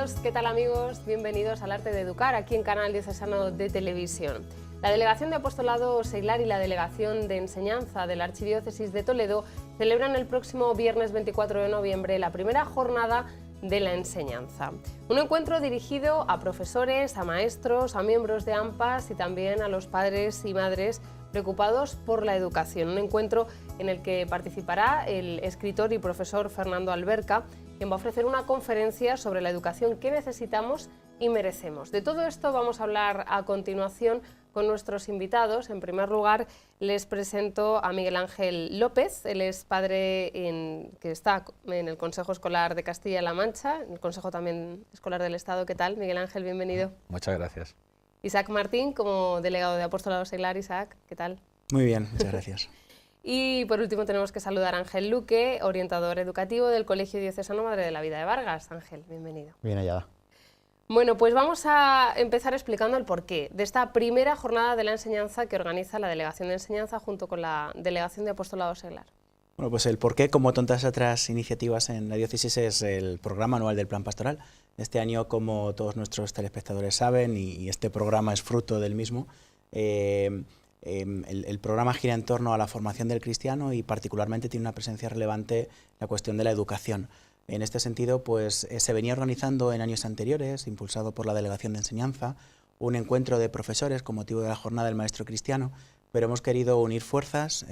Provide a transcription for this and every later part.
todos, ¿qué tal amigos? Bienvenidos al Arte de Educar, aquí en Canal Diocesano de Televisión. La Delegación de Apostolado Seglar y la Delegación de Enseñanza de la Archidiócesis de Toledo celebran el próximo viernes 24 de noviembre la primera jornada de la enseñanza. Un encuentro dirigido a profesores, a maestros, a miembros de AMPAS y también a los padres y madres preocupados por la educación. Un encuentro en el que participará el escritor y profesor Fernando Alberca, quien va a ofrecer una conferencia sobre la educación que necesitamos y merecemos. De todo esto vamos a hablar a continuación con nuestros invitados. En primer lugar, les presento a Miguel Ángel López. Él es padre que está en el Consejo Escolar de Castilla-La Mancha, en el Consejo también Escolar del Estado. ¿Qué tal, Miguel Ángel? Bienvenido. Muchas gracias. Isaac Martín, como delegado de Apostolado Seglar. Isaac, ¿qué tal? Muy bien, muchas gracias. Y por último tenemos que saludar a Ángel Luque, orientador educativo del Colegio Diocesano Madre de la Vida de Vargas. Ángel, bienvenido. Bien hallada. Bueno, pues vamos a empezar explicando el porqué de esta primera jornada de la enseñanza que organiza la Delegación de Enseñanza junto con la Delegación de Apostolado Seglar. Bueno, pues el porqué, como tantas otras iniciativas en la diócesis, es el programa anual del Plan Pastoral. Este año, como todos nuestros telespectadores saben, y este programa es fruto del mismo, el programa gira en torno a la formación del cristiano y particularmente tiene una presencia relevante la cuestión de la educación. En este sentido, pues se venía organizando en años anteriores, impulsado por la Delegación de Enseñanza, un encuentro de profesores con motivo de la Jornada del Maestro Cristiano, pero hemos querido unir fuerzas,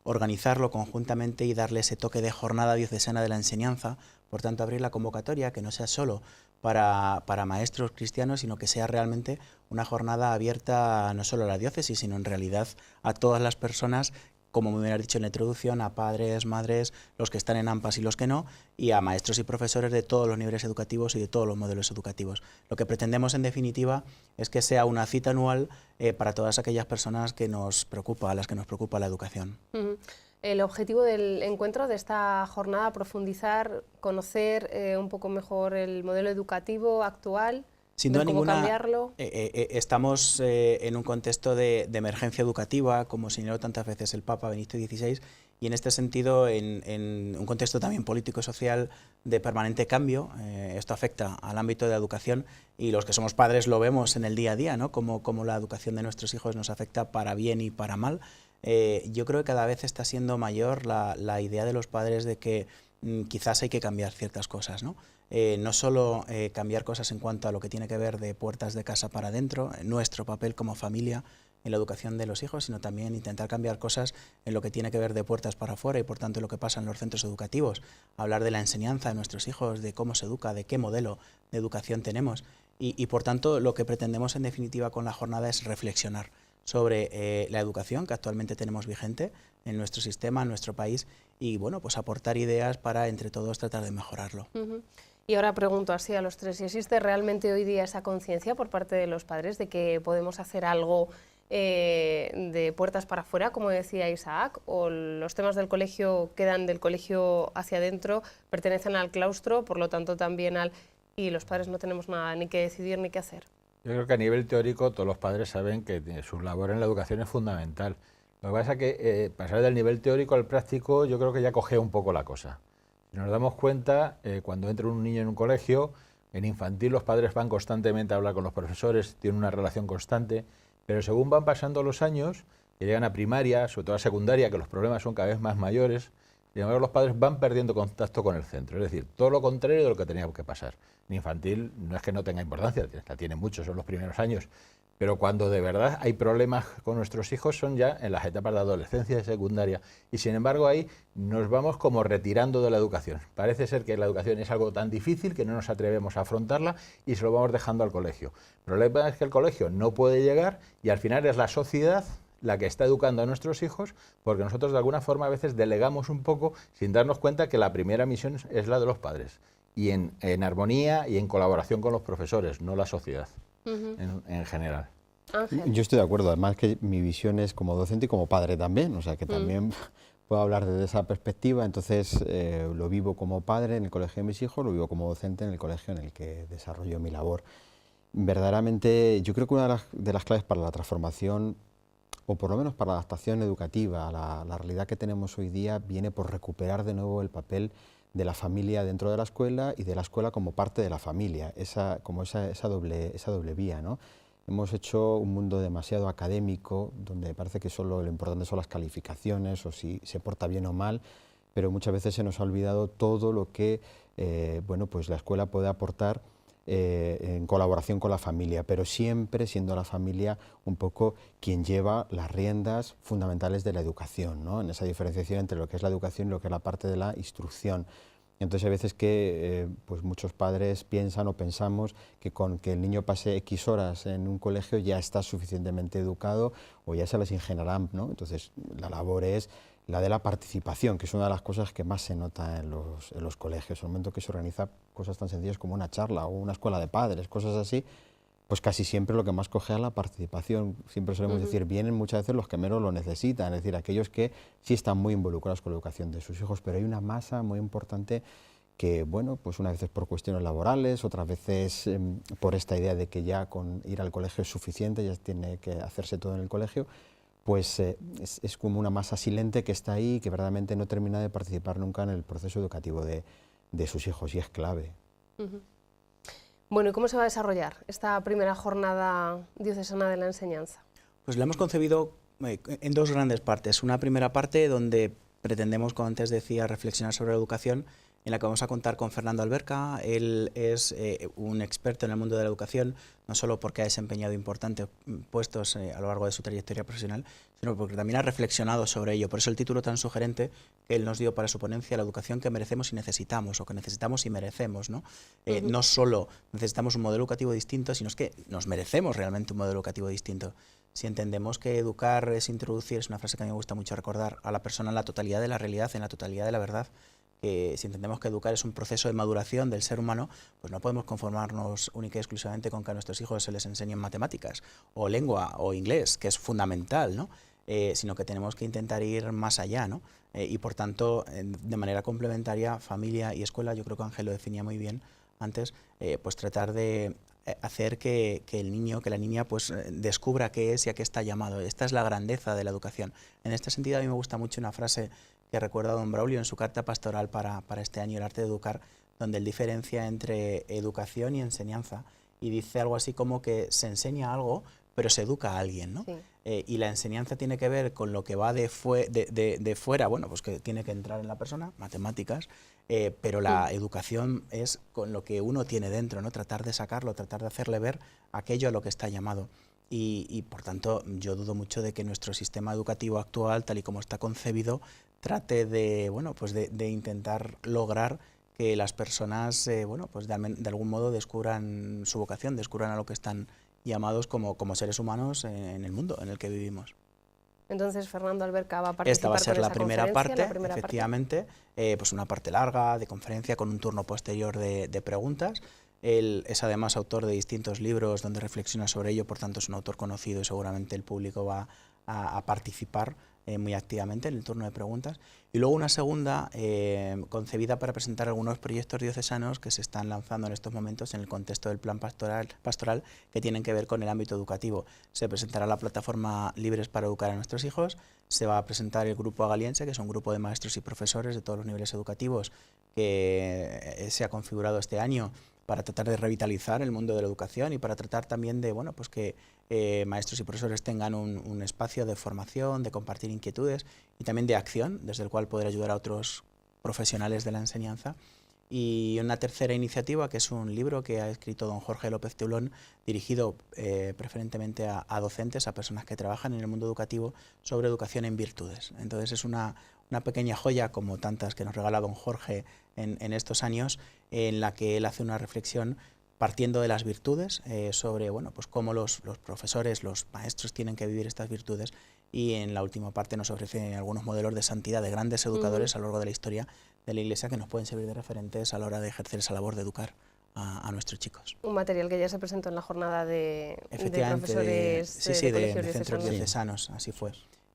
organizarlo conjuntamente y darle ese toque de Jornada Diocesana de la Enseñanza, por tanto abrir la convocatoria que no sea solo para maestros cristianos, sino que sea realmente una jornada abierta no solo a la diócesis, sino en realidad a todas las personas, como me habéis dicho en la introducción, a padres, madres, los que están en AMPAS y los que no, y a maestros y profesores de todos los niveles educativos y de todos los modelos educativos. Lo que pretendemos, en definitiva, es que sea una cita anual para todas aquellas personas que nos preocupa, a las que nos preocupa la educación. El objetivo del encuentro, de esta jornada, profundizar, conocer un poco mejor el modelo educativo actual. Sin duda cómo ninguna, cambiarlo. Estamos en un contexto de emergencia educativa, como señaló tantas veces el Papa Benedicto XVI, y en este sentido, en un contexto también político-social de permanente cambio. Esto afecta al ámbito de la educación y los que somos padres lo vemos en el día a día, ¿no? Cómo la educación de nuestros hijos nos afecta para bien y para mal. Yo creo que cada vez está siendo mayor la idea de los padres de que quizás hay que cambiar ciertas cosas, ¿no? No solo cambiar cosas en cuanto a lo que tiene que ver de puertas de casa para adentro, nuestro papel como familia en la educación de los hijos, sino también intentar cambiar cosas en lo que tiene que ver de puertas para afuera y por tanto lo que pasa en los centros educativos, hablar de la enseñanza de nuestros hijos, de cómo se educa, de qué modelo de educación tenemos y por tanto lo que pretendemos en definitiva con la jornada es reflexionar sobre la educación que actualmente tenemos vigente en nuestro sistema, en nuestro país y bueno, pues aportar ideas para entre todos tratar de mejorarlo. Y ahora pregunto así a los tres, si existe realmente hoy día esa conciencia por parte de los padres de que podemos hacer algo de puertas para afuera, como decía Isaac, o los temas del colegio quedan del colegio hacia adentro, pertenecen al claustro, por lo tanto también y los padres no tenemos nada ni que decidir ni qué hacer. Yo creo que a nivel teórico todos los padres saben que su labor en la educación es fundamental. Lo que pasa es que pasar del nivel teórico al práctico yo creo que ya cogea un poco la cosa. Si nos damos cuenta, cuando entra un niño en un colegio, en infantil los padres van constantemente a hablar con los profesores, tienen una relación constante, pero según van pasando los años, que llegan a primaria, sobre todo a secundaria, que los problemas son cada vez más mayores, sin embargo los padres van perdiendo contacto con el centro, es decir, todo lo contrario de lo que tenía que pasar. En infantil no es que no tenga importancia, la tiene mucho, son los primeros años, pero cuando de verdad hay problemas con nuestros hijos son ya en las etapas de adolescencia y secundaria. Y sin embargo ahí nos vamos como retirando de la educación. Parece ser que la educación es algo tan difícil que no nos atrevemos a afrontarla y se lo vamos dejando al colegio. El problema es que el colegio no puede llegar y al final es la sociedad la que está educando a nuestros hijos, porque nosotros de alguna forma a veces delegamos un poco sin darnos cuenta que la primera misión es la de los padres. Y en armonía y en colaboración con los profesores, no la sociedad. En general. Ángel. Yo estoy de acuerdo, además que mi visión es como docente y como padre también, o sea que también puedo hablar desde esa perspectiva, entonces lo vivo como padre en el colegio de mis hijos, lo vivo como docente en el colegio en el que desarrollo mi labor. Verdaderamente yo creo que una de las claves para la transformación, o por lo menos para la adaptación educativa a la realidad que tenemos hoy día, viene por recuperar de nuevo el papel de la familia dentro de la escuela y de la escuela como parte de la familia, esa doble vía, ¿no? Hemos hecho un mundo demasiado académico, donde parece que solo lo importante son las calificaciones o si se porta bien o mal, pero muchas veces se nos ha olvidado todo lo que bueno, pues la escuela puede aportar en colaboración con la familia, pero siempre siendo la familia un poco quien lleva las riendas fundamentales de la educación, ¿no? En esa diferenciación entre lo que es la educación y lo que es la parte de la instrucción. Entonces hay veces que pues muchos padres piensan o pensamos que con que el niño pase X horas en un colegio ya está suficientemente educado o ya se las ingeniarán, ¿no? Entonces la labor es la de la participación, que es una de las cosas que más se nota en los colegios. En el momento que se organiza cosas tan sencillas como una charla o una escuela de padres, cosas así, pues casi siempre lo que más coge es la participación. Siempre solemos decir, vienen muchas veces los que menos lo necesitan, es decir, aquellos que sí están muy involucrados con la educación de sus hijos, pero hay una masa muy importante que, bueno, pues unas veces por cuestiones laborales, otras veces por esta idea de que ya con ir al colegio es suficiente, ya tiene que hacerse todo en el colegio, pues es como una masa silente que está ahí y que verdaderamente no termina de participar nunca en el proceso educativo de sus hijos, y es clave. Bueno, ¿y cómo se va a desarrollar esta primera jornada diocesana de la enseñanza? Pues la hemos concebido en dos grandes partes. Una primera parte donde pretendemos, como antes decía, reflexionar sobre la educación, en la que vamos a contar con Fernando Alberca. Él es un experto en el mundo de la educación, no solo porque ha desempeñado importantes puestos a lo largo de su trayectoria profesional, sino porque también ha reflexionado sobre ello. Por eso el título tan sugerente que él nos dio para su ponencia, la educación que merecemos y necesitamos, o que necesitamos y merecemos, ¿no? No solo necesitamos un modelo educativo distinto, sino es que nos merecemos realmente un modelo educativo distinto. Si entendemos que educar es introducir, es una frase que a mí me gusta mucho recordar, a la persona en la totalidad de la realidad, en la totalidad de la verdad, si entendemos que educar es un proceso de maduración del ser humano, pues no podemos conformarnos única y exclusivamente con que a nuestros hijos se les enseñen matemáticas o lengua o inglés, que es fundamental, ¿no? Sino que tenemos que intentar ir más allá, ¿no? Y por tanto, de manera complementaria, familia y escuela, yo creo que Ángel lo definía muy bien antes, pues tratar de hacer que el niño, que la niña, pues descubra qué es y a qué está llamado. Esta es la grandeza de la educación. En este sentido, a mí me gusta mucho una frase que recuerda a don Braulio en su carta pastoral para este año, El arte de educar, donde él diferencia entre educación y enseñanza, y dice algo así como que se enseña algo, pero se educa a alguien, ¿no? Sí. Y la enseñanza tiene que ver con lo que va de fuera, bueno, pues que tiene que entrar en la persona, matemáticas, pero la educación es con lo que uno tiene dentro, ¿no? Tratar de sacarlo, tratar de hacerle ver aquello a lo que está llamado. Y por tanto, yo dudo mucho de que nuestro sistema educativo actual, tal y como está concebido, trate de, bueno, pues de intentar lograr que las personas, bueno, pues de algún modo descubran su vocación, descubran a lo que están llamados como seres humanos en el mundo en el que vivimos. Entonces, Fernando Alberca va a participar. Esta va a ser la primera parte, primera efectivamente, pues una parte larga de conferencia con un turno posterior de preguntas. Él es además autor de distintos libros donde reflexiona sobre ello, por tanto es un autor conocido y seguramente el público va a participar muy activamente en el turno de preguntas. Y luego una segunda concebida para presentar algunos proyectos diocesanos que se están lanzando en estos momentos en el contexto del plan pastoral que tienen que ver con el ámbito educativo. Se presentará la plataforma Libres para Educar a Nuestros Hijos, se va a presentar el grupo agaliense, que es un grupo de maestros y profesores de todos los niveles educativos que se ha configurado este año para tratar de revitalizar el mundo de la educación y para tratar también de, bueno, pues que maestros y profesores tengan un espacio de formación, de compartir inquietudes y también de acción, desde el cual poder ayudar a otros profesionales de la enseñanza. Y una tercera iniciativa, que es un libro que ha escrito don Jorge López Teulón, dirigido preferentemente a docentes, a personas que trabajan en el mundo educativo, sobre educación en virtudes. Entonces es una pequeña joya, como tantas que nos regala don Jorge en estos años, en la que él hace una reflexión partiendo de las virtudes, sobre, bueno, pues cómo los profesores, los maestros tienen que vivir estas virtudes, y en la última parte nos ofrece algunos modelos de santidad de grandes educadores a lo largo de la historia de la Iglesia que nos pueden servir de referentes a la hora de ejercer esa labor de educar a nuestros chicos. Un material que ya se presentó en la jornada de profesores de centros diocesanos, así fue.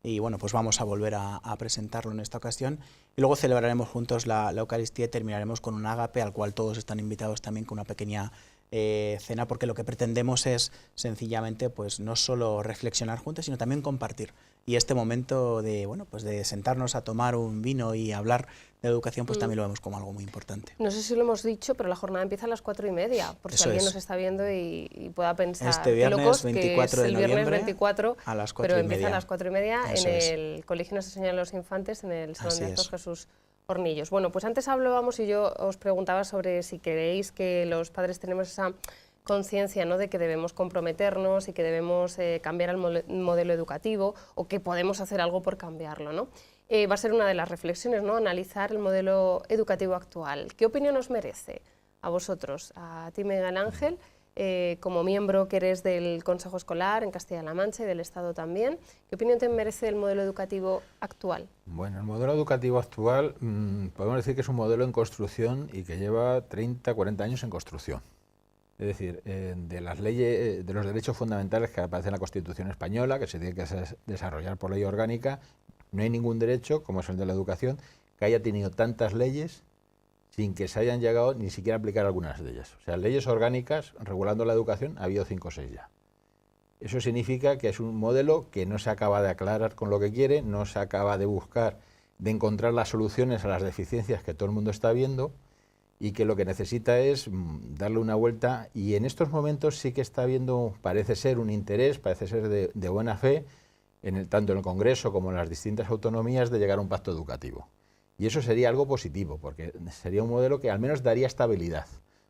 Y bueno, pues vamos a volver a presentarlo en esta ocasión. Y luego celebraremos juntos la Eucaristía y terminaremos con un ágape al cual todos están invitados también, con una pequeña cena, porque lo que pretendemos es sencillamente pues no solo reflexionar juntos, sino también compartir. Y este momento de, bueno, pues de sentarnos a tomar un vino y hablar de educación, pues también lo vemos como algo muy importante. No sé si lo hemos dicho, pero la jornada empieza a las 4:30, por si Eso alguien es. nos está viendo y pueda pensar, Este viernes, qué locos, 24 que de es el viernes noviembre, 24, a las 4:30. pero empieza a las 4:30 Eso en es. el Colegio Nuestra Señora de los Infantes, en el Salón Así de Actos es. Jesús Hornillos. Bueno, pues antes hablábamos y yo os preguntaba sobre si creéis que los padres tenemos esa conciencia, ¿no?, de que debemos comprometernos y que debemos cambiar el modelo educativo, o que podemos hacer algo por cambiarlo, ¿no? Va a ser una de las reflexiones, ¿no?, analizar el modelo educativo actual. ¿Qué opinión os merece a vosotros, a ti, Miguel Ángel, como miembro que eres del Consejo Escolar en Castilla-La Mancha y del Estado también? ¿Qué opinión te merece el modelo educativo actual? Bueno, el modelo educativo actual podemos decir que es un modelo en construcción y que lleva 30, 40 años en construcción. Es decir, de las leyes, de los derechos fundamentales que aparecen en la Constitución española, que se tiene que desarrollar por ley orgánica, no hay ningún derecho, como es el de la educación, que haya tenido tantas leyes sin que se hayan llegado ni siquiera a aplicar algunas de ellas. O sea, leyes orgánicas regulando la educación ha habido 5 o 6 ya. Eso significa que es un modelo que no se acaba de aclarar con lo que quiere, no se acaba de buscar, de encontrar las soluciones a las deficiencias que todo el mundo está viendo, y que lo que necesita es darle una vuelta, y en estos momentos sí que está habiendo, parece ser, un interés, parece ser de buena fe, tanto en el Congreso como en las distintas autonomías, de llegar a un pacto educativo. Y eso sería algo positivo, porque sería un modelo que al menos daría estabilidad.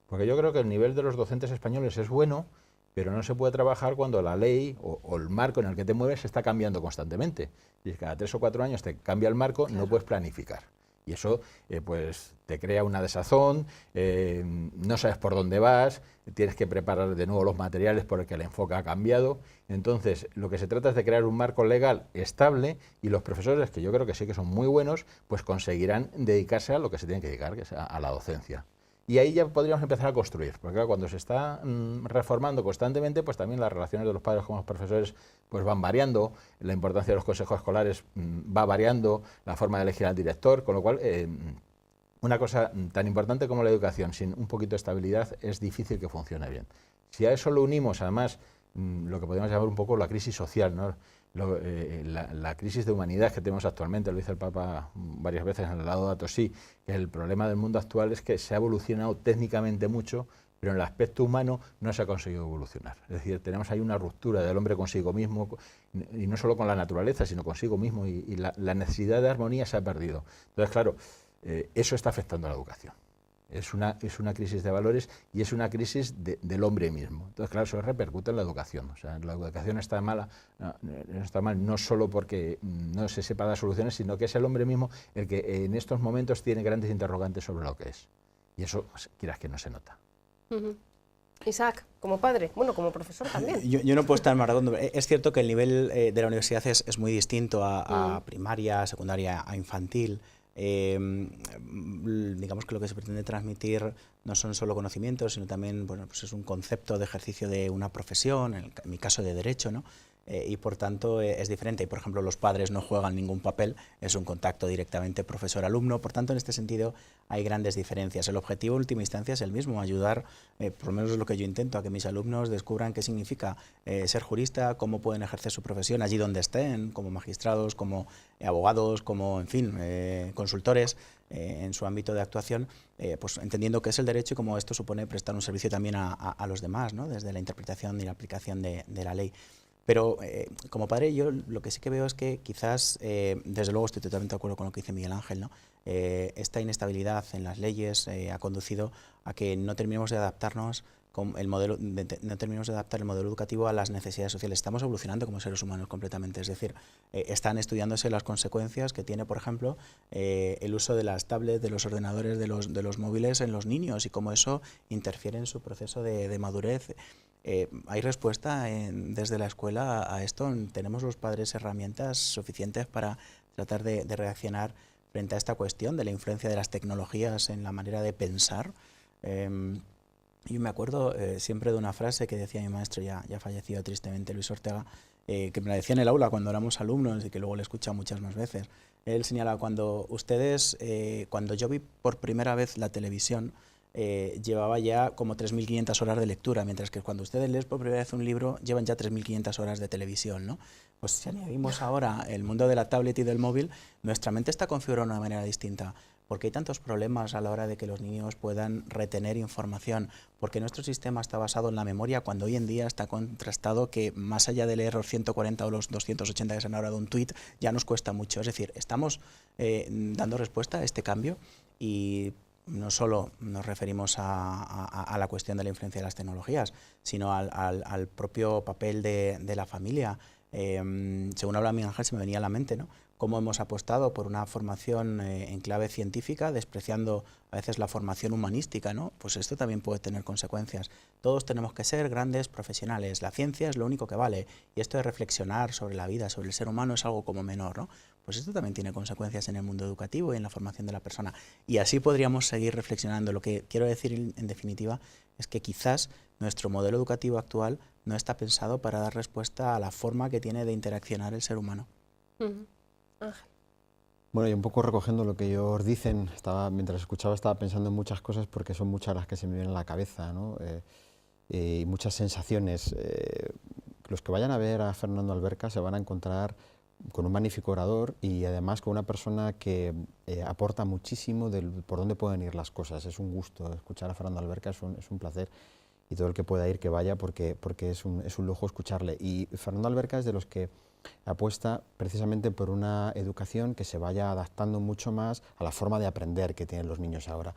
Porque yo creo que el nivel de los docentes españoles es bueno, pero no se puede trabajar cuando la ley o el marco en el que te mueves está cambiando constantemente. Y cada 3 o 4 años te cambia el marco, claro, no puedes planificar. Y eso pues te crea una desazón, no sabes por dónde vas, tienes que preparar de nuevo los materiales porque el enfoque ha cambiado. Entonces, lo que se trata es de crear un marco legal estable, y los profesores, que yo creo que sí que son muy buenos, pues conseguirán dedicarse a lo que se tienen que dedicar, que es a la docencia. Y ahí ya podríamos empezar a construir, porque claro, cuando se está reformando constantemente, pues también las relaciones de los padres con los profesores pues van variando, la importancia de los consejos escolares va variando, la forma de elegir al director, con lo cual una cosa tan importante como la educación sin un poquito de estabilidad es difícil que funcione bien. Si a eso lo unimos además lo que podemos llamar un poco la crisis social, ¿no? La crisis de humanidad que tenemos actualmente, lo dice el Papa varias veces en el Laudato Si, que el problema del mundo actual es que se ha evolucionado técnicamente mucho, pero en el aspecto humano no se ha conseguido evolucionar. Es decir, tenemos ahí una ruptura del hombre consigo mismo, y no solo con la naturaleza, sino consigo mismo, y la necesidad de armonía se ha perdido. Entonces, claro, eso está afectando a la educación. Es una crisis de valores y es una crisis del hombre mismo. Entonces, claro, eso repercute en la educación. O sea, la educación está mala, no está mal no solo porque no se sepa dar soluciones, sino que es el hombre mismo el que en estos momentos tiene grandes interrogantes sobre lo que es. Y eso, quieras que no, se nota. Isaac, como padre, bueno, como profesor también. Yo no puedo estar más redondo. Es cierto que el nivel de la universidad es muy distinto a primaria, secundaria, a infantil. Digamos que lo que se pretende transmitir no son solo conocimientos, sino también, bueno, pues es un concepto de ejercicio de una profesión, en mi caso de derecho, ¿no? Y por tanto es diferente. Y por ejemplo, los padres no juegan ningún papel, es un contacto directamente profesor-alumno. Por tanto, en este sentido hay grandes diferencias. El objetivo en última instancia es el mismo, ayudar, por lo menos es lo que yo intento, a que mis alumnos descubran qué significa ser jurista, cómo pueden ejercer su profesión allí donde estén, como magistrados, como abogados, como, en fin, consultores en su ámbito de actuación, pues entendiendo qué es el derecho y cómo esto supone prestar un servicio también a los demás, ¿no? Desde la interpretación y la aplicación de la ley. Pero como padre yo lo que sí que veo es que quizás, desde luego estoy totalmente de acuerdo con lo que dice Miguel Ángel, ¿no? Esta inestabilidad en las leyes ha conducido a que no terminemos de adaptarnos no terminamos de adaptar el modelo educativo a las necesidades sociales. Estamos evolucionando como seres humanos completamente, es decir, están estudiándose las consecuencias que tiene, por ejemplo, el uso de las tablets, de los ordenadores, de los móviles en los niños y cómo eso interfiere en su proceso de madurez. ¿Hay respuesta desde la escuela a esto? ¿Tenemos los padres herramientas suficientes para tratar de reaccionar frente a esta cuestión de la influencia de las tecnologías en la manera de pensar? Yo me acuerdo siempre de una frase que decía mi maestro, ya fallecido tristemente, Luis Ortega, que me la decía en el aula cuando éramos alumnos y que luego le he escuchado muchas más veces. Él señalaba, cuando yo vi por primera vez la televisión, llevaba ya como 3.500 horas de lectura, mientras que cuando ustedes leen por primera vez un libro llevan ya 3.500 horas de televisión, ¿no? Pues si añadimos ahora el mundo de la tablet y del móvil, nuestra mente está configurada de una manera distinta. Porque hay tantos problemas a la hora de que los niños puedan retener información, porque nuestro sistema está basado en la memoria, cuando hoy en día está contrastado que más allá de leer los 140 o los 280 que se han hablado de un tuit, ya nos cuesta mucho. Es decir, estamos dando respuesta a este cambio y no solo nos referimos a la cuestión de la influencia de las tecnologías, sino al propio papel de la familia. Según habla Miguel Ángel, se me venía a la mente, ¿no?, cómo hemos apostado por una formación en clave científica, despreciando a veces la formación humanística, ¿no? Pues esto también puede tener consecuencias. Todos tenemos que ser grandes profesionales, la ciencia es lo único que vale, y esto de reflexionar sobre la vida, sobre el ser humano es algo como menor, ¿no? Pues esto también tiene consecuencias en el mundo educativo y en la formación de la persona. Y así podríamos seguir reflexionando. Lo que quiero decir en definitiva es que quizás nuestro modelo educativo actual no está pensado para dar respuesta a la forma que tiene de interaccionar el ser humano. Ángel. Bueno, y un poco recogiendo lo que ellos dicen, mientras escuchaba estaba pensando en muchas cosas porque son muchas las que se me vienen a la cabeza, ¿no? Y muchas sensaciones. Los que vayan a ver a Fernando Alberca se van a encontrar con un magnífico orador y además con una persona que aporta muchísimo por dónde pueden ir las cosas. Es un gusto escuchar a Fernando Alberca, es un placer, y todo el que pueda ir que vaya porque es un lujo escucharle. Y Fernando Alberca es de los que apuesta precisamente por una educación que se vaya adaptando mucho más a la forma de aprender que tienen los niños ahora.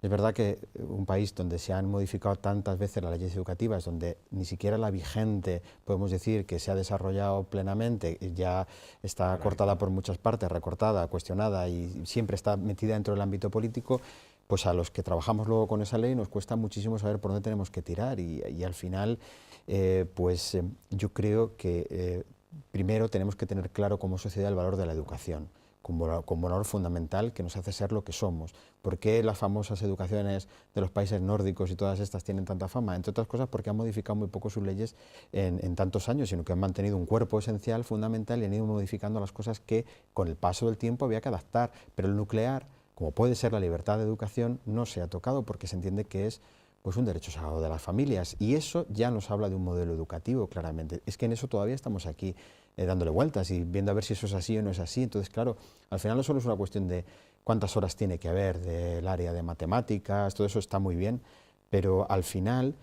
Es verdad que un país donde se han modificado tantas veces las leyes educativas, donde ni siquiera la vigente, podemos decir, que se ha desarrollado plenamente, ya está cortada por muchas partes, recortada, cuestionada y siempre está metida dentro del ámbito político, pues a los que trabajamos luego con esa ley nos cuesta muchísimo saber por dónde tenemos que tirar y al final, yo creo que primero tenemos que tener claro como sociedad el valor de la educación, como valor fundamental que nos hace ser lo que somos. ¿Por qué las famosas educaciones de los países nórdicos y todas estas tienen tanta fama? Entre otras cosas porque han modificado muy poco sus leyes en tantos años, sino que han mantenido un cuerpo esencial, fundamental, y han ido modificando las cosas que con el paso del tiempo había que adaptar. Pero el nuclear, como puede ser la libertad de educación, no se ha tocado porque se entiende que es pues un derecho sagrado de las familias, y eso ya nos habla de un modelo educativo claramente. Es que en eso todavía estamos aquí dándole vueltas y viendo a ver si eso es así o no es así. Entonces, claro, al final no solo es una cuestión de cuántas horas tiene que haber del área de matemáticas, todo eso está muy bien, pero al final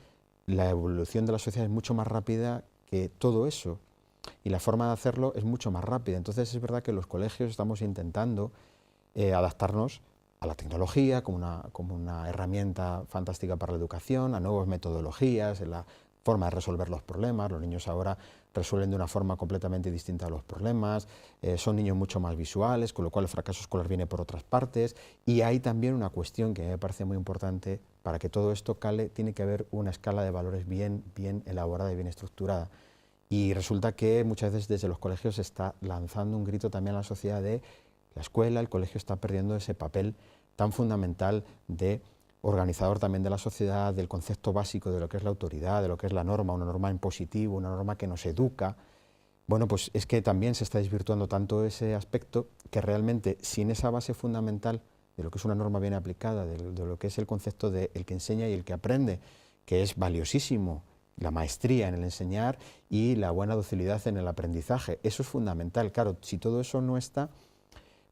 la evolución de la sociedad es mucho más rápida que todo eso y la forma de hacerlo es mucho más rápida. Entonces es verdad que los colegios estamos intentando adaptarnos a la tecnología como una herramienta fantástica para la educación, a nuevas metodologías, en la forma de resolver los problemas. Los niños ahora resuelven de una forma completamente distinta a los problemas, son niños mucho más visuales, con lo cual el fracaso escolar viene por otras partes, y hay también una cuestión que me parece muy importante, para que todo esto cale, tiene que haber una escala de valores bien elaborada y bien estructurada. Y resulta que muchas veces desde los colegios se está lanzando un grito también a la sociedad de la escuela, el colegio está perdiendo ese papel tan fundamental de organizador también de la sociedad, del concepto básico de lo que es la autoridad, de lo que es la norma, una norma en positivo, una norma que nos educa. Bueno, pues es que también se está desvirtuando tanto ese aspecto que realmente sin esa base fundamental de lo que es una norma bien aplicada, de lo que es el concepto de el que enseña y el que aprende, que es valiosísimo, la maestría en el enseñar y la buena docilidad en el aprendizaje, eso es fundamental. Claro, si todo eso no está,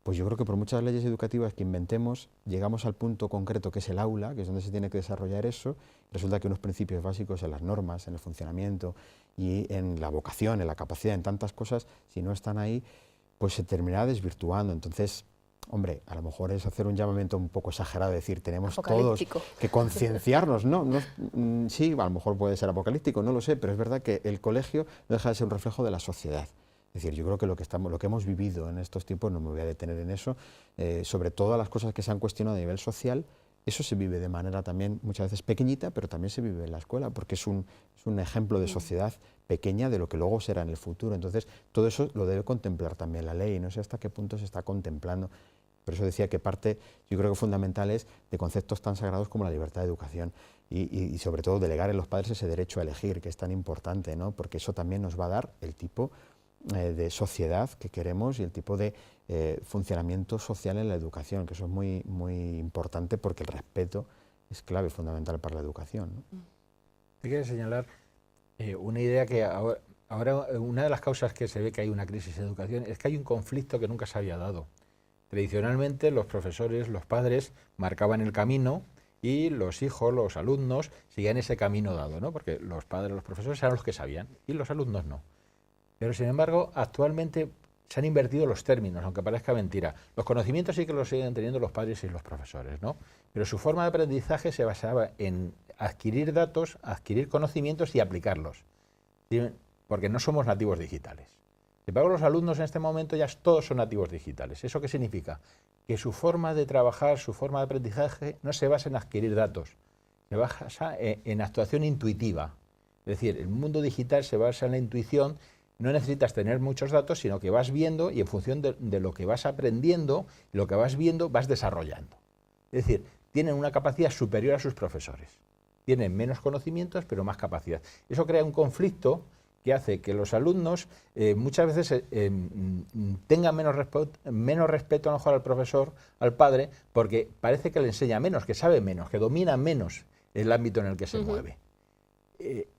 pues yo creo que por muchas leyes educativas que inventemos, llegamos al punto concreto que es el aula, que es donde se tiene que desarrollar eso. Resulta que unos principios básicos en las normas, en el funcionamiento y en la vocación, en la capacidad, en tantas cosas, si no están ahí, pues se terminará desvirtuando. Entonces, hombre, a lo mejor es hacer un llamamiento un poco exagerado, decir, tenemos todos que concienciarnos, ¿no? Sí, a lo mejor puede ser apocalíptico, no lo sé, pero es verdad que el colegio no deja de ser un reflejo de la sociedad. Es decir, yo creo que lo que hemos vivido en estos tiempos, no me voy a detener en eso, sobre todas las cosas que se han cuestionado a nivel social, eso se vive de manera también muchas veces pequeñita, pero también se vive en la escuela, porque es un ejemplo de sociedad pequeña de lo que luego será en el futuro. Entonces, todo eso lo debe contemplar también la ley, no sé hasta qué punto se está contemplando. Por eso decía que parte, yo creo que fundamental es de conceptos tan sagrados como la libertad de educación y sobre todo delegar en los padres ese derecho a elegir, que es tan importante, ¿no? Porque eso también nos va a dar el tipo de sociedad que queremos y el tipo de funcionamiento social en la educación, que eso es muy importante porque el respeto es clave, fundamental para la educación, ¿no? Hay que señalar una idea que ahora una de las causas que se ve que hay una crisis de educación es que hay un conflicto que nunca se había dado. Tradicionalmente los profesores, los padres marcaban el camino y los hijos, los alumnos, seguían ese camino dado, ¿no? Porque los padres, los profesores eran los que sabían y los alumnos no. Pero sin embargo, actualmente se han invertido los términos, aunque parezca mentira. Los conocimientos sí que los siguen teniendo los padres y los profesores, ¿no? Pero su forma de aprendizaje se basaba en adquirir datos, adquirir conocimientos y aplicarlos. Porque no somos nativos digitales. Sin embargo, los alumnos en este momento ya todos son nativos digitales. ¿Eso qué significa? Que su forma de trabajar, su forma de aprendizaje no se basa en adquirir datos, se basa en actuación intuitiva. Es decir, el mundo digital se basa en la intuición. No necesitas tener muchos datos, sino que vas viendo y en función de lo que vas aprendiendo, lo que vas viendo, vas desarrollando. Es decir, tienen una capacidad superior a sus profesores. Tienen menos conocimientos, pero más capacidad. Eso crea un conflicto que hace que los alumnos muchas veces tengan menos respeto a lo mejor al profesor, al padre, porque parece que le enseña menos, que sabe menos, que domina menos el ámbito en el que se mueve.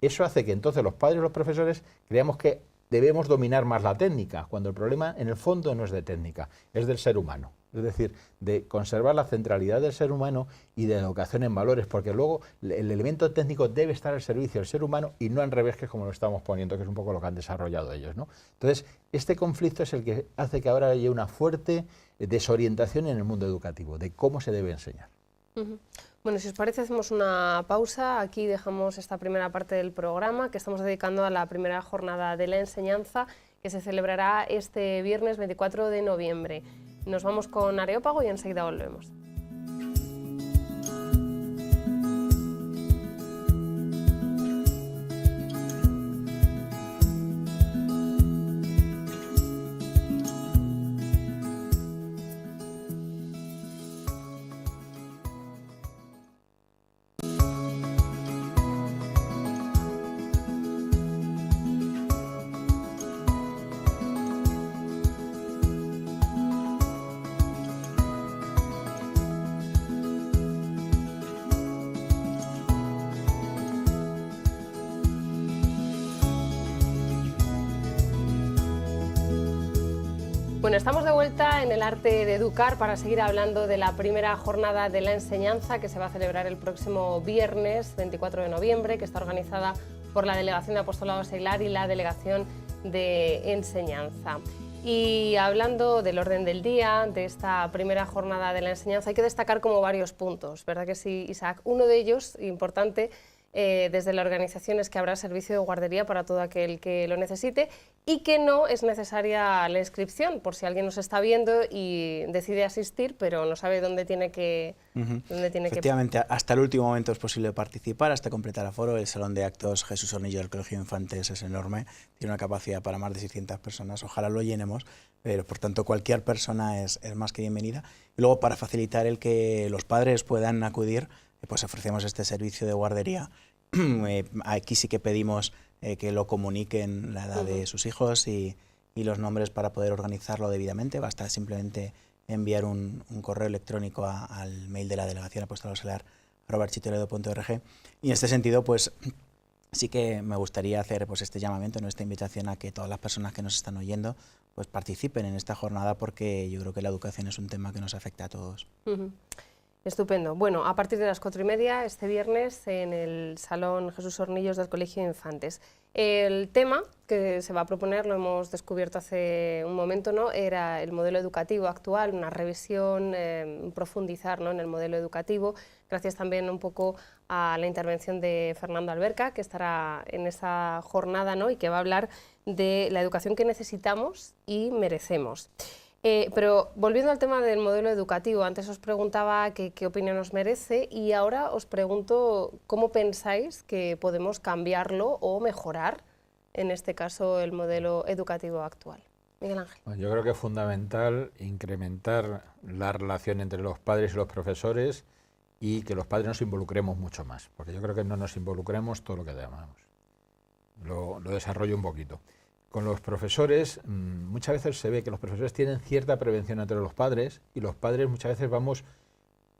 Eso hace que entonces los padres y los profesores creamos que debemos dominar más la técnica, cuando el problema en el fondo no es de técnica, es del ser humano. Es decir, de conservar la centralidad del ser humano y de la educación en valores, porque luego el elemento técnico debe estar al servicio del ser humano y no al revés, que es como lo estamos poniendo, que es un poco lo que han desarrollado ellos, ¿no? Entonces, este conflicto es el que hace que ahora haya una fuerte desorientación en el mundo educativo, de cómo se debe enseñar. Bueno, si os parece, hacemos una pausa. Aquí dejamos esta primera parte del programa que estamos dedicando a la primera jornada de la enseñanza que se celebrará este viernes 24 de noviembre. Nos vamos con Areópago y enseguida volvemos. Bueno, estamos de vuelta en el arte de educar para seguir hablando de la primera jornada de la enseñanza que se va a celebrar el próximo viernes 24 de noviembre, que está organizada por la Delegación de Apostolado Seglar y la Delegación de Enseñanza. Y hablando del orden del día, de esta primera jornada de la enseñanza, hay que destacar como varios puntos, ¿verdad que sí, Isaac? Uno de ellos, importante, desde la organización, es que habrá servicio de guardería para todo aquel que lo necesite y que no es necesaria la inscripción, por si alguien nos está viendo y decide asistir, pero no sabe dónde tiene que... Efectivamente, hasta el último momento es posible participar, hasta completar aforo. El Salón de Actos Jesús Hornillos del Colegio de Infantes es enorme, tiene una capacidad para más de 600 personas, ojalá lo llenemos, pero por tanto cualquier persona es más que bienvenida. Y luego, para facilitar el que los padres puedan acudir, pues ofrecemos este servicio de guardería. Aquí sí que pedimos que lo comuniquen la edad de sus hijos y los nombres para poder organizarlo debidamente. Basta simplemente enviar un correo electrónico al mail de la Delegación Apostolado Seglar @architoledo.org. Y en este sentido, pues sí que me gustaría hacer pues este llamamiento, esta invitación a que todas las personas que nos están oyendo pues participen en esta jornada, porque yo creo que la educación es un tema que nos afecta a todos. Estupendo. Bueno, a partir de las 4:30 este viernes en el Salón Jesús Hornillos del Colegio de Infantes. El tema que se va a proponer, lo hemos descubierto hace un momento, ¿no? Era el modelo educativo actual, una revisión, profundizar, ¿no?, en el modelo educativo, gracias también un poco a la intervención de Fernando Alberca, que estará en esa jornada, ¿no?, y que va a hablar de la educación que necesitamos y merecemos. Pero volviendo al tema del modelo educativo, antes os preguntaba qué opinión os merece y ahora os pregunto cómo pensáis que podemos cambiarlo o mejorar, en este caso, el modelo educativo actual. Miguel Ángel. Bueno, yo creo que es fundamental incrementar la relación entre los padres y los profesores y que los padres nos involucremos mucho más, porque yo creo que no nos involucremos todo lo que debamos. Lo desarrollo un poquito. Con los profesores, muchas veces se ve que los profesores tienen cierta prevención entre los padres y los padres muchas veces vamos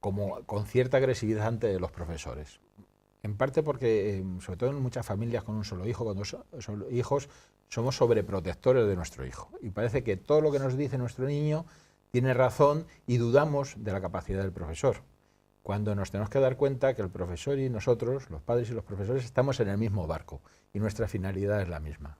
como con cierta agresividad ante los profesores. En parte porque, sobre todo en muchas familias con un solo hijo, con dos hijos, somos sobreprotectores de nuestro hijo. Y parece que todo lo que nos dice nuestro niño tiene razón y dudamos de la capacidad del profesor. Cuando nos tenemos que dar cuenta que el profesor y nosotros, los padres y los profesores, estamos en el mismo barco y nuestra finalidad es la misma.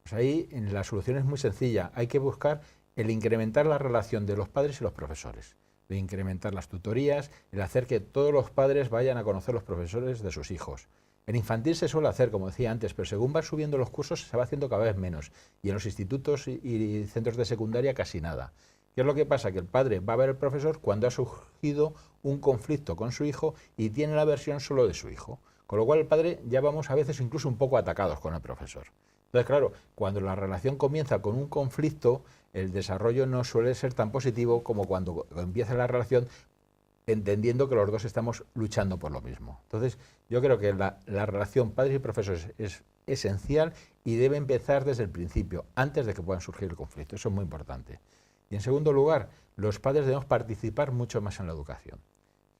Pues ahí la solución es muy sencilla. Hay que buscar el incrementar la relación de los padres y los profesores, de incrementar las tutorías, el hacer que todos los padres vayan a conocer los profesores de sus hijos. En infantil se suele hacer, como decía antes, pero según van subiendo los cursos se va haciendo cada vez menos. Y en los institutos y centros de secundaria casi nada. ¿Qué es lo que pasa? Que el padre va a ver al profesor cuando ha surgido un conflicto con su hijo y tiene la versión solo de su hijo. Con lo cual el padre ya vamos a veces incluso un poco atacados con el profesor. Entonces, claro, cuando la relación comienza con un conflicto, el desarrollo no suele ser tan positivo como cuando empieza la relación entendiendo que los dos estamos luchando por lo mismo. Entonces, yo creo que la relación padres y profesores es esencial y debe empezar desde el principio, antes de que puedan surgir el conflicto. Eso es muy importante. Y en segundo lugar, los padres debemos participar mucho más en la educación.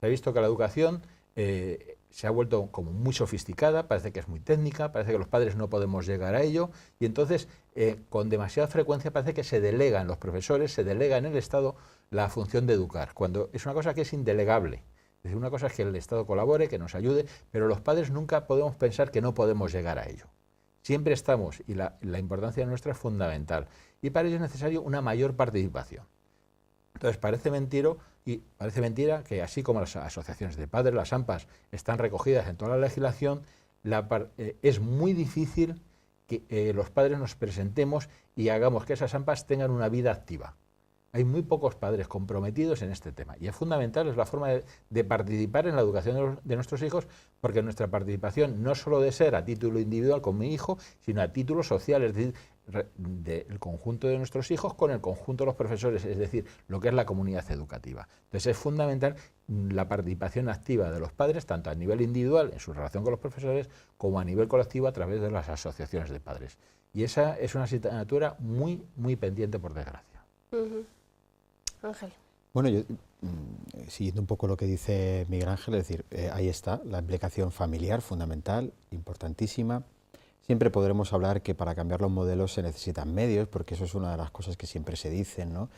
Se ha visto que la educación se ha vuelto como muy sofisticada, parece que es muy técnica, parece que los padres no podemos llegar a ello y entonces con demasiada frecuencia parece que se delega en los profesores, se delega en el Estado la función de educar, cuando es una cosa que es indelegable. Es decir, una cosa es que el Estado colabore, que nos ayude, pero los padres nunca podemos pensar que no podemos llegar a ello. Siempre estamos y la importancia nuestra es fundamental y para ello es necesario una mayor participación. Entonces parece mentira que así como las asociaciones de padres, las AMPAs, están recogidas en toda la legislación, es muy difícil que los padres nos presentemos y hagamos que esas AMPAs tengan una vida activa. Hay muy pocos padres comprometidos en este tema y es fundamental, es la forma de participar en la educación de nuestros hijos, porque nuestra participación no solo de ser a título individual con mi hijo, sino a título social, es decir, del conjunto de nuestros hijos con el conjunto de los profesores, es decir, lo que es la comunidad educativa. Entonces es fundamental la participación activa de los padres, tanto a nivel individual en su relación con los profesores, como a nivel colectivo a través de las asociaciones de padres. Y esa es una asignatura muy, muy pendiente, por desgracia. Ángel. Bueno, yo, siguiendo un poco lo que dice Miguel Ángel, es decir, ahí está la implicación familiar fundamental, importantísima. Siempre podremos hablar que para cambiar los modelos se necesitan medios, porque eso es una de las cosas que siempre se dicen, ¿no?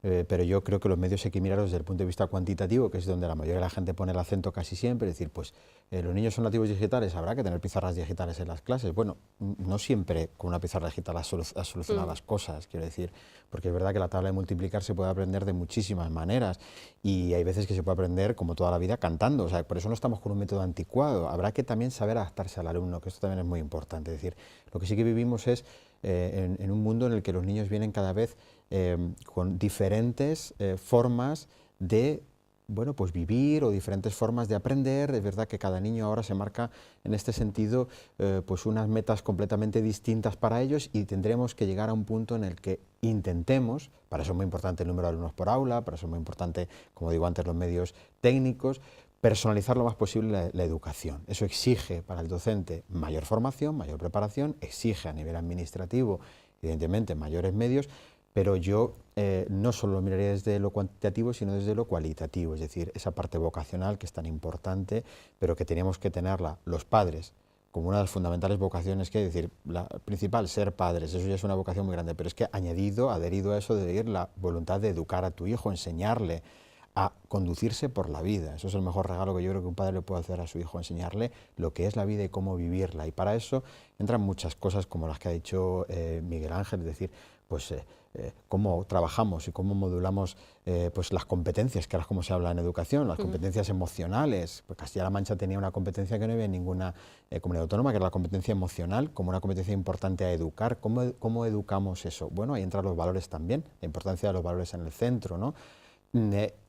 Pero yo creo que los medios hay que mirarlos desde el punto de vista cuantitativo, que es donde la mayoría de la gente pone el acento casi siempre, es decir, pues los niños son nativos digitales, habrá que tener pizarras digitales en las clases. Bueno, no siempre con una pizarra digital has solucionado las cosas, quiero decir, porque es verdad que la tabla de multiplicar se puede aprender de muchísimas maneras y hay veces que se puede aprender, como toda la vida, cantando, o sea, por eso no estamos con un método anticuado, habrá que también saber adaptarse al alumno, que esto también es muy importante, es decir, lo que sí que vivimos es en un mundo en el que los niños vienen cada vez con diferentes formas de pues vivir o diferentes formas de aprender. Es verdad que cada niño ahora se marca en este sentido pues unas metas completamente distintas para ellos y tendremos que llegar a un punto en el que intentemos, para eso es muy importante el número de alumnos por aula, para eso es muy importante, como digo antes, los medios técnicos, personalizar lo más posible la educación. Eso exige para el docente mayor formación, mayor preparación, exige a nivel administrativo, evidentemente, mayores medios, pero yo no solo lo miraría desde lo cuantitativo, sino desde lo cualitativo, es decir, esa parte vocacional que es tan importante, pero que tenemos que tenerla los padres como una de las fundamentales vocaciones que hay, es decir, la principal, ser padres, eso ya es una vocación muy grande, pero es que adherido a eso debe ir la voluntad de educar a tu hijo, enseñarle a conducirse por la vida. Eso es el mejor regalo que yo creo que un padre le puede hacer a su hijo, enseñarle lo que es la vida y cómo vivirla. Y para eso entran muchas cosas como las que ha dicho Miguel Ángel, es decir, pues cómo trabajamos y cómo modulamos pues las competencias, que ahora es como se habla en educación, las competencias emocionales. Pues Castilla-La Mancha tenía una competencia que no había en ninguna comunidad autónoma, que era la competencia emocional, como una competencia importante a educar. ¿Cómo educamos eso? Bueno, ahí entran los valores también, la importancia de los valores en el centro, ¿no?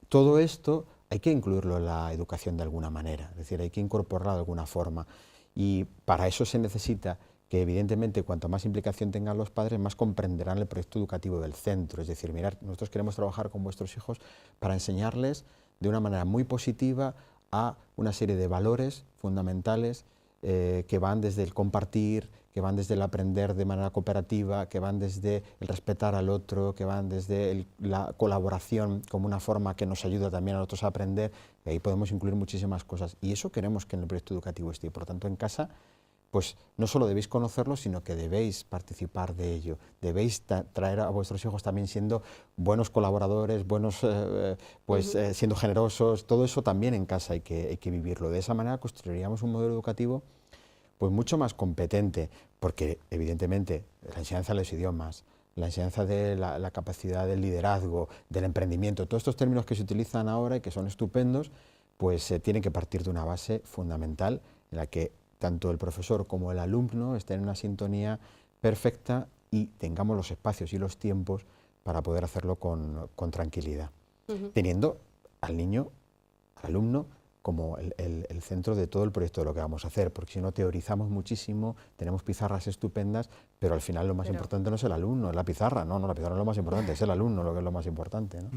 Todo esto hay que incluirlo en la educación de alguna manera, es decir, hay que incorporarlo de alguna forma y para eso se necesita que evidentemente cuanto más implicación tengan los padres, más comprenderán el proyecto educativo del centro, es decir, mirad, nosotros queremos trabajar con vuestros hijos para enseñarles de una manera muy positiva a una serie de valores fundamentales que van desde el compartir, que van desde el aprender de manera cooperativa, que van desde el respetar al otro, que van desde la colaboración como una forma que nos ayuda también a nosotros a aprender, y ahí podemos incluir muchísimas cosas. Y eso queremos que en el proyecto educativo esté. Por lo tanto, en casa, pues no solo debéis conocerlo, sino que debéis participar de ello, debéis traer a vuestros hijos también siendo buenos colaboradores, buenos, siendo generosos, todo eso también en casa hay que vivirlo. De esa manera construiríamos un modelo educativo pues mucho más competente, porque evidentemente la enseñanza de los idiomas, la enseñanza de la capacidad del liderazgo, del emprendimiento, todos estos términos que se utilizan ahora y que son estupendos, pues tienen que partir de una base fundamental en la que tanto el profesor como el alumno estén en una sintonía perfecta y tengamos los espacios y los tiempos para poder hacerlo con tranquilidad, teniendo al niño, al alumno, como el centro de todo el proyecto de lo que vamos a hacer, porque si no teorizamos muchísimo, tenemos pizarras estupendas, pero al final lo más importante no es el alumno, es la pizarra, no, la pizarra no es lo más importante, es el alumno lo que es lo más importante, ¿no?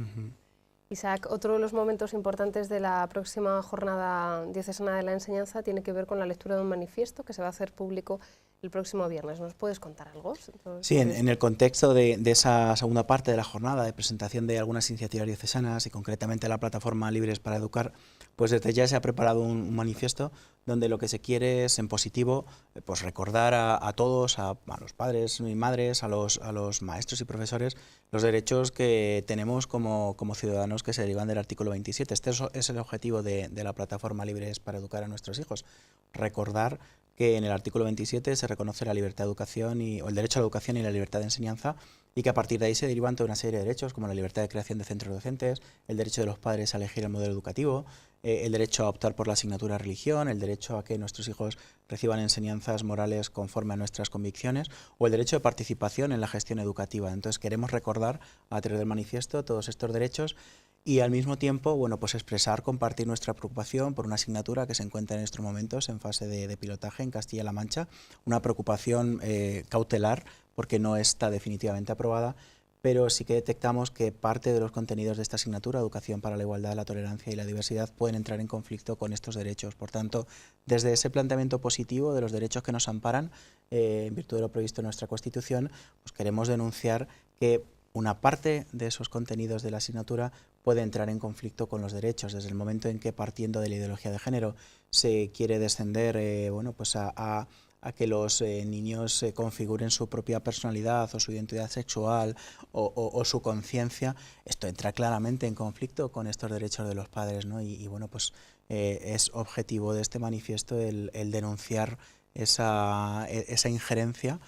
Isaac, otro de los momentos importantes de la próxima jornada diocesana de la enseñanza tiene que ver con la lectura de un manifiesto que se va a hacer público el próximo viernes. ¿Nos puedes contar algo? Sí, en el contexto de esa segunda parte de la jornada de presentación de algunas iniciativas diocesanas y concretamente la plataforma Libres para Educar, pues desde ya se ha preparado un manifiesto donde lo que se quiere es, en positivo, pues recordar a todos, a los padres y madres, a los maestros y profesores, los derechos que tenemos como ciudadanos que se derivan del artículo 27. Este es el objetivo de la plataforma Libres para Educar a nuestros hijos. Recordar que en el artículo 27 se reconoce la libertad de educación o el derecho a la educación y la libertad de enseñanza, y que a partir de ahí se derivan toda una serie de derechos, como la libertad de creación de centros docentes, el derecho de los padres a elegir el modelo educativo, el derecho a optar por la asignatura de religión, el derecho a que nuestros hijos reciban enseñanzas morales conforme a nuestras convicciones, o el derecho de participación en la gestión educativa. Entonces queremos recordar a través del manifiesto todos estos derechos y al mismo tiempo, bueno, pues expresar, compartir nuestra preocupación por una asignatura que se encuentra en estos momentos en fase de pilotaje en Castilla-La Mancha, una preocupación cautelar porque no está definitivamente aprobada, pero sí que detectamos que parte de los contenidos de esta asignatura, Educación para la Igualdad, la Tolerancia y la Diversidad, pueden entrar en conflicto con estos derechos. Por tanto, desde ese planteamiento positivo de los derechos que nos amparan, en virtud de lo previsto en nuestra Constitución, pues queremos denunciar que una parte de esos contenidos de la asignatura puede entrar en conflicto con los derechos, desde el momento en que, partiendo de la ideología de género, se quiere descender a que los niños configuren su propia personalidad o su identidad sexual o su conciencia. Esto entra claramente en conflicto con estos derechos de los padres, ¿no? Y bueno, pues es objetivo de este manifiesto el denunciar esa injerencia,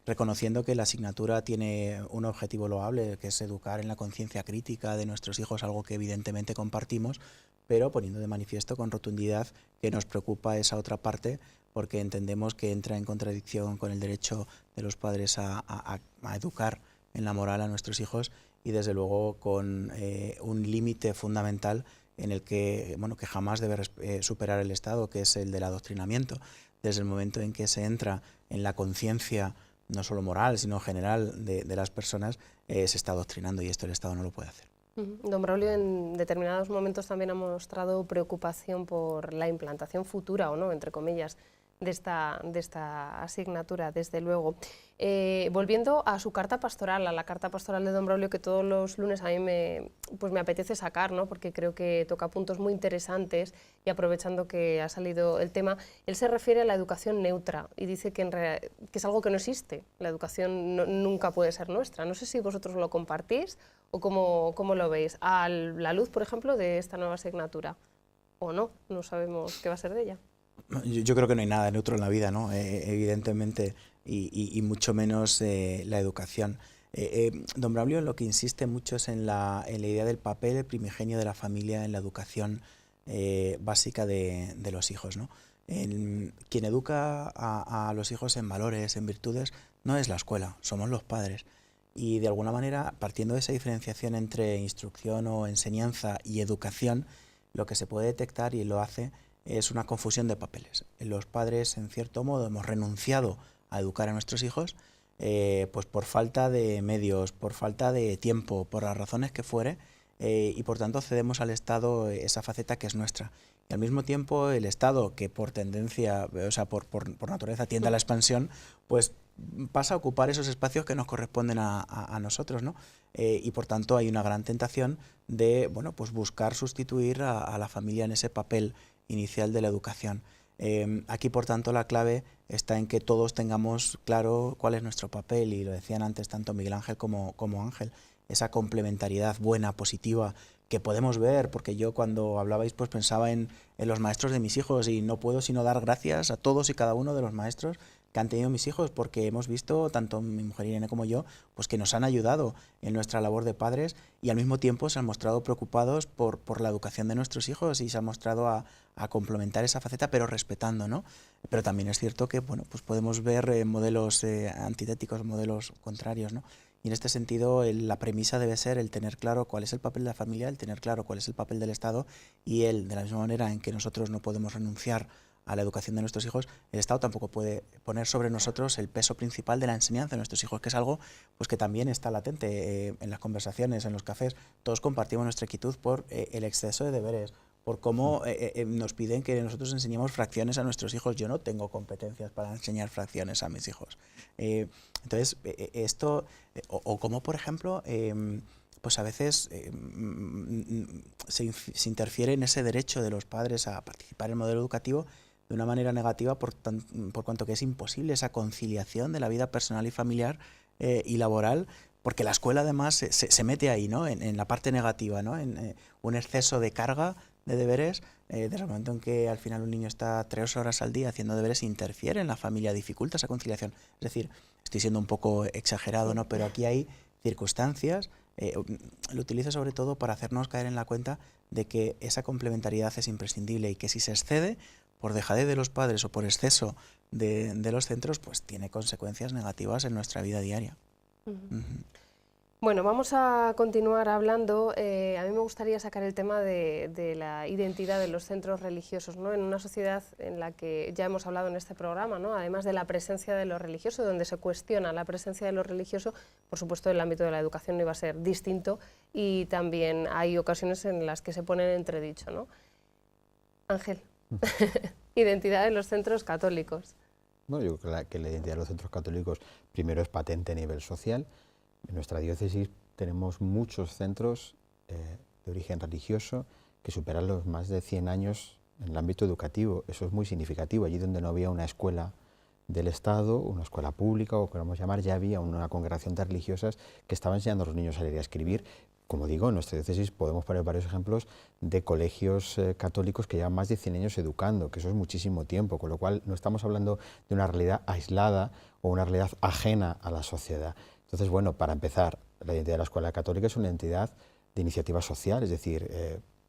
reconociendo que la asignatura tiene un objetivo loable, que es educar en la conciencia crítica de nuestros hijos, algo que evidentemente compartimos, pero poniendo de manifiesto con rotundidad que nos preocupa esa otra parte, porque entendemos que entra en contradicción con el derecho de los padres a educar en la moral a nuestros hijos, y desde luego con un límite fundamental en el que, bueno, que jamás debe superar el Estado, que es el del adoctrinamiento. Desde el momento en que se entra en la conciencia, no solo moral, sino general de las personas, se está adoctrinando, y esto el Estado no lo puede hacer. Don Braulio en determinados momentos también ha mostrado preocupación por la implantación futura, o no, entre comillas, de esta asignatura, desde luego. Volviendo a su carta pastoral, a la carta pastoral de don Braulio, que todos los lunes a mí me apetece sacar, ¿no? Porque creo que toca puntos muy interesantes, y aprovechando que ha salido el tema, él se refiere a la educación neutra y dice que es algo que no existe. La educación nunca puede ser nuestra. No sé si vosotros lo compartís o cómo lo veis, a la luz, por ejemplo, de esta nueva asignatura. O no sabemos qué va a ser de ella. Yo creo que no hay nada neutro en la vida, ¿no? Evidentemente, y mucho menos la educación. Don Braulio lo que insiste mucho es en la idea del papel primigenio de la familia en la educación básica de los hijos, ¿no? Quien educa a los hijos en valores, en virtudes, no es la escuela, somos los padres. Y de alguna manera, partiendo de esa diferenciación entre instrucción o enseñanza y educación, lo que se puede detectar, y lo hace, es una confusión de papeles. Los padres, en cierto modo, hemos renunciado a educar a nuestros hijos pues por falta de medios, por falta de tiempo, por las razones que fuere, y por tanto cedemos al Estado esa faceta que es nuestra. y al mismo tiempo el Estado, que por tendencia, o sea, por naturaleza tiende a la expansión, pues pasa a ocupar esos espacios que nos corresponden a nosotros, ¿no? Y por tanto hay una gran tentación de, bueno, pues buscar sustituir a la familia en ese papel inicial de la educación. Aquí, por tanto, la clave está en que todos tengamos claro cuál es nuestro papel, y lo decían antes tanto Miguel Ángel como Ángel, esa complementariedad buena, positiva, que podemos ver, porque yo cuando hablabais pues pensaba en los maestros de mis hijos, y no puedo sino dar gracias a todos y cada uno de los maestros que han tenido mis hijos, porque hemos visto, tanto mi mujer Irene como yo, pues que nos han ayudado en nuestra labor de padres, y al mismo tiempo se han mostrado preocupados por la educación de nuestros hijos, y se han mostrado a complementar esa faceta, pero respetando, ¿no? Pero también es cierto que, bueno, pues podemos ver modelos antitéticos, modelos contrarios, ¿no? Y en este sentido la premisa debe ser el tener claro cuál es el papel de la familia, el tener claro cuál es el papel del Estado, y de la misma manera en que nosotros no podemos renunciar a la educación de nuestros hijos, el Estado tampoco puede poner sobre nosotros el peso principal de la enseñanza de nuestros hijos, que es algo pues que también está latente en las conversaciones, en los cafés. Todos compartimos nuestra inquietud por el exceso de deberes, por cómo nos piden que nosotros enseñemos fracciones a nuestros hijos. Yo no tengo competencias para enseñar fracciones a mis hijos. Entonces, esto, o como por ejemplo, pues a veces se interfiere en ese derecho de los padres a participar en el modelo educativo de una manera negativa, por cuanto que es imposible esa conciliación de la vida personal y familiar y laboral, porque la escuela además se mete ahí, ¿no? En la parte negativa, ¿no? En un exceso de carga de deberes, desde el momento en que al final un niño está 3 horas al día haciendo deberes, interfiere en la familia, dificulta esa conciliación. Es decir, estoy siendo un poco exagerado, ¿no? Pero aquí hay circunstancias, lo utilizo sobre todo para hacernos caer en la cuenta de que esa complementariedad es imprescindible, y que si se excede por dejadez de los padres o por exceso de los centros, pues tiene consecuencias negativas en nuestra vida diaria. Bueno, vamos a continuar hablando. A mí me gustaría sacar el tema de la identidad de los centros religiosos, ¿no? En una sociedad en la que ya hemos hablado en este programa, ¿no? Además de la presencia de lo religioso, donde se cuestiona la presencia de lo religioso, por supuesto el ámbito de la educación no iba a ser distinto, y también hay ocasiones en las que se pone en entredicho, ¿no? Ángel, identidad de los centros católicos. No, yo creo que la identidad de los centros católicos primero es patente a nivel social. En nuestra diócesis tenemos muchos centros de origen religioso que superan los más de 100 años en el ámbito educativo. Eso es muy significativo. Allí donde no había una escuela del Estado, una escuela pública, o queramos llamar, ya había una congregación de religiosas que estaba enseñando a los niños a leer y a escribir. Como digo, en nuestra diócesis podemos poner varios ejemplos de colegios católicos que llevan más de 100 años educando, que eso es muchísimo tiempo, con lo cual no estamos hablando de una realidad aislada o una realidad ajena a la sociedad. Entonces, bueno, para empezar, la identidad de la escuela católica es una entidad de iniciativa social, es decir,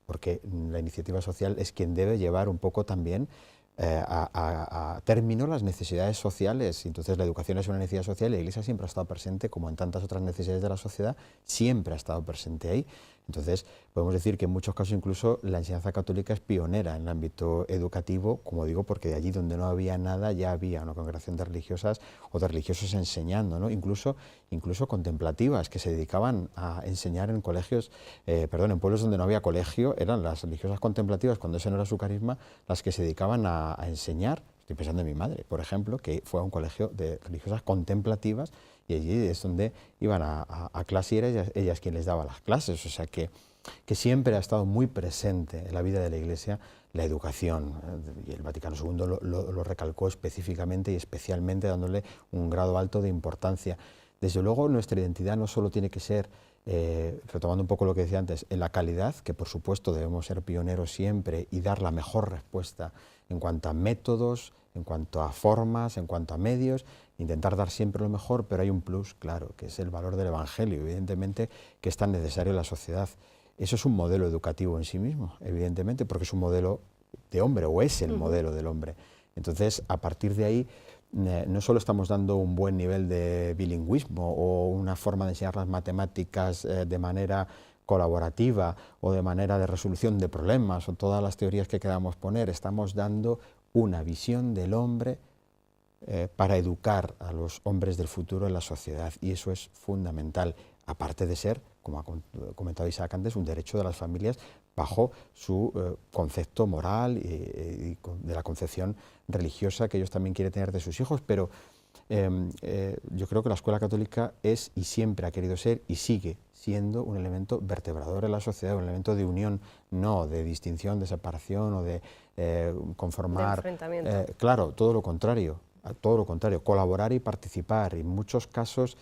porque la iniciativa social es quien debe llevar un poco también a término las necesidades sociales. Entonces la educación es una necesidad social y la Iglesia siempre ha estado presente, como en tantas otras necesidades de la sociedad, siempre ha estado presente ahí. Entonces podemos decir que en muchos casos incluso la enseñanza católica es pionera en el ámbito educativo, como digo, porque allí donde no había nada ya había una congregación de religiosas o de religiosos enseñando, ¿no? Incluso contemplativas que se dedicaban a enseñar en colegios, en pueblos donde no había colegio, eran las religiosas contemplativas, cuando ese no era su carisma, las que se dedicaban a enseñar. Estoy pensando en mi madre, por ejemplo, que fue a un colegio de religiosas contemplativas, y allí es donde iban a clase y era ellas quien les daba las clases. O sea que siempre ha estado muy presente en la vida de la Iglesia la educación, y el Vaticano II lo recalcó específicamente y especialmente, dándole un grado alto de importancia. Desde luego nuestra identidad no solo tiene que ser, retomando un poco lo que decía antes, en la calidad, que por supuesto debemos ser pioneros siempre y dar la mejor respuesta en cuanto a métodos, en cuanto a formas, en cuanto a medios, intentar dar siempre lo mejor, pero hay un plus, claro, que es el valor del Evangelio, evidentemente, que es tan necesario en la sociedad. Eso es un modelo educativo en sí mismo, evidentemente, porque es un modelo de hombre, o es el modelo del hombre. Entonces, a partir de ahí, no solo estamos dando un buen nivel de bilingüismo o una forma de enseñar las matemáticas de manera colaborativa o de manera de resolución de problemas o todas las teorías que queramos poner, estamos dando una visión del hombre para educar a los hombres del futuro en la sociedad, y eso es fundamental, aparte de ser, como ha comentado Isaac antes, un derecho de las familias bajo su concepto moral y de la concepción religiosa que ellos también quieren tener de sus hijos, pero yo creo que la escuela católica es y siempre ha querido ser y sigue siendo un elemento vertebrador en la sociedad, un elemento de unión, no de distinción, de separación o de conformar. De enfrentamiento. Claro, todo lo contrario, colaborar y participar. En muchos casos,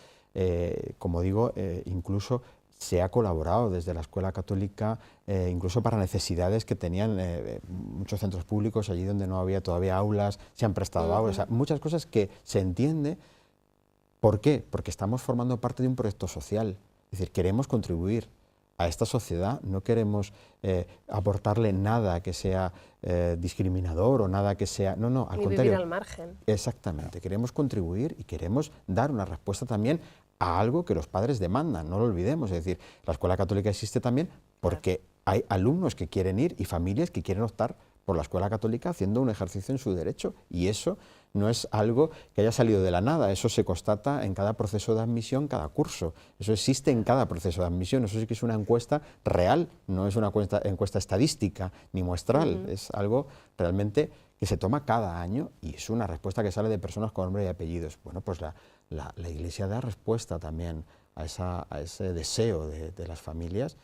como digo, incluso se ha colaborado desde la escuela católica, incluso para necesidades que tenían muchos centros públicos, allí donde no había todavía aulas, se han prestado aulas, o sea, muchas cosas que se entiende. ¿Por qué? Porque estamos formando parte de un proyecto social, es decir, queremos contribuir a esta sociedad, no queremos aportarle nada que sea discriminador o nada que sea... No, al contrario. Vivir al margen. Exactamente, queremos contribuir y queremos dar una respuesta también a algo que los padres demandan, no lo olvidemos, es decir, la escuela católica existe también porque hay alumnos que quieren ir y familias que quieren optar por la escuela católica haciendo un ejercicio en su derecho, y eso no es algo que haya salido de la nada, eso se constata en cada proceso de admisión, cada curso, eso existe en cada proceso de admisión, eso sí que es una encuesta real, no es una encuesta estadística ni muestral, es algo realmente que se toma cada año y es una respuesta que sale de personas con nombre y apellidos. Bueno, pues la Iglesia da respuesta también a ese deseo de las familias,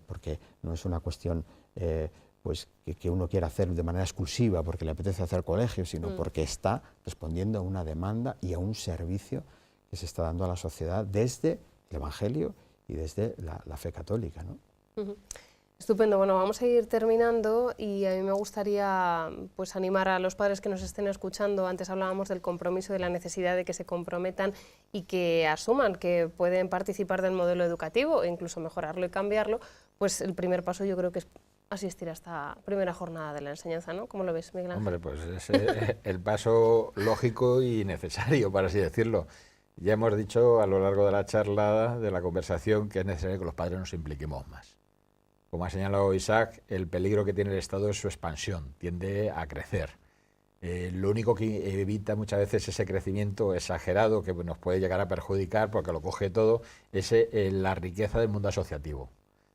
porque no es una cuestión pues que uno quiera hacer de manera exclusiva porque le apetece hacer colegio, sino porque está respondiendo a una demanda y a un servicio que se está dando a la sociedad desde el Evangelio y desde la fe católica, ¿no? Estupendo. Bueno, vamos a ir terminando y a mí me gustaría pues animar a los padres que nos estén escuchando. Antes hablábamos del compromiso, de la necesidad de que se comprometan y que asuman que pueden participar del modelo educativo e incluso mejorarlo y cambiarlo. Pues el primer paso yo creo que es asistir a esta primera jornada de la enseñanza, ¿no? ¿Cómo lo ves, Miguel Ángel? Hombre, pues es el paso lógico y necesario, por así decirlo. Ya hemos dicho a lo largo de la charla, de la conversación, que es necesario que los padres nos impliquemos más. Como ha señalado Isaac, el peligro que tiene el Estado es su expansión, tiende a crecer. Lo único que evita muchas veces ese crecimiento exagerado que nos puede llegar a perjudicar porque lo coge todo, es la riqueza del mundo asociativo.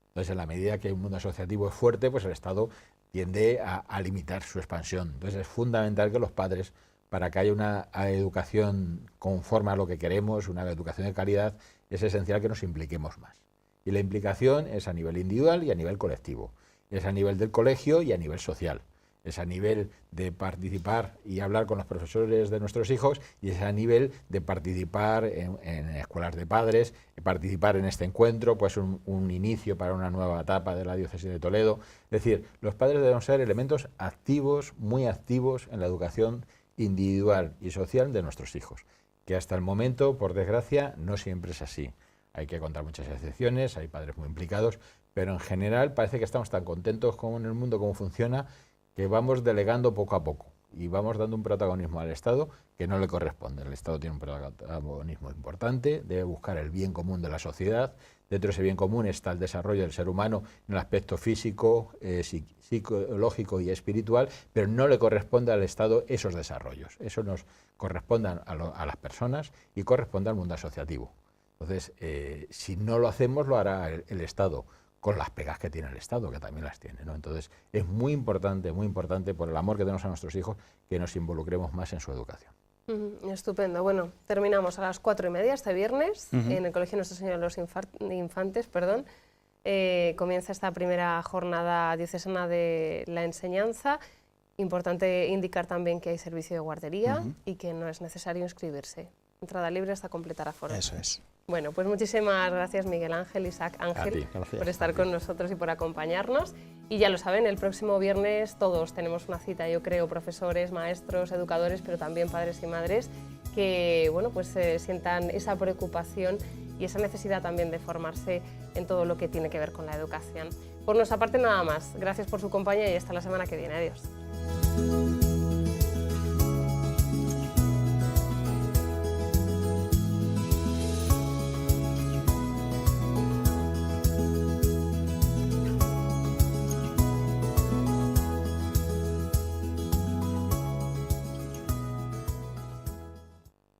Entonces, en la medida que un mundo asociativo es fuerte, pues el Estado tiende a limitar su expansión. Entonces, es fundamental que los padres, para que haya una educación conforme a lo que queremos, una educación de calidad, es esencial que nos impliquemos más. Y la implicación es a nivel individual y a nivel colectivo. Es a nivel del colegio y a nivel social. Es a nivel de participar y hablar con los profesores de nuestros hijos y es a nivel de participar en escuelas de padres, participar en este encuentro, pues un inicio para una nueva etapa de la diócesis de Toledo. Es decir, los padres deben ser elementos activos, muy activos en la educación individual y social de nuestros hijos, que hasta el momento, por desgracia, no siempre es así. Hay que contar muchas excepciones, hay padres muy implicados, pero en general parece que estamos tan contentos con el mundo, cómo funciona, que vamos delegando poco a poco y vamos dando un protagonismo al Estado que no le corresponde. El Estado tiene un protagonismo importante, debe buscar el bien común de la sociedad. Dentro de ese bien común está el desarrollo del ser humano en el aspecto físico, psicológico y espiritual, pero no le corresponde al Estado esos desarrollos. Eso nos corresponde a las personas y corresponde al mundo asociativo. Entonces, si no lo hacemos, lo hará el Estado, con las pegas que tiene el Estado, que también las tiene, ¿no? Entonces, es muy importante, por el amor que tenemos a nuestros hijos, que nos involucremos más en su educación. Estupendo. Bueno, terminamos a las 4:30 este viernes en el Colegio Nuestra Señora de los Infantes, comienza esta primera jornada diocesana de la enseñanza. Importante indicar también que hay servicio de guardería y que no es necesario inscribirse. Entrada libre hasta completar aforo. Eso es. Bueno, pues muchísimas gracias Miguel Ángel, Isaac Ángel, por estar con nosotros y por acompañarnos. Y ya lo saben, el próximo viernes todos tenemos una cita, yo creo, profesores, maestros, educadores, pero también padres y madres, que bueno, pues sientan esa preocupación y esa necesidad también de formarse en todo lo que tiene que ver con la educación. Por nuestra parte nada más, gracias por su compañía y hasta la semana que viene. Adiós.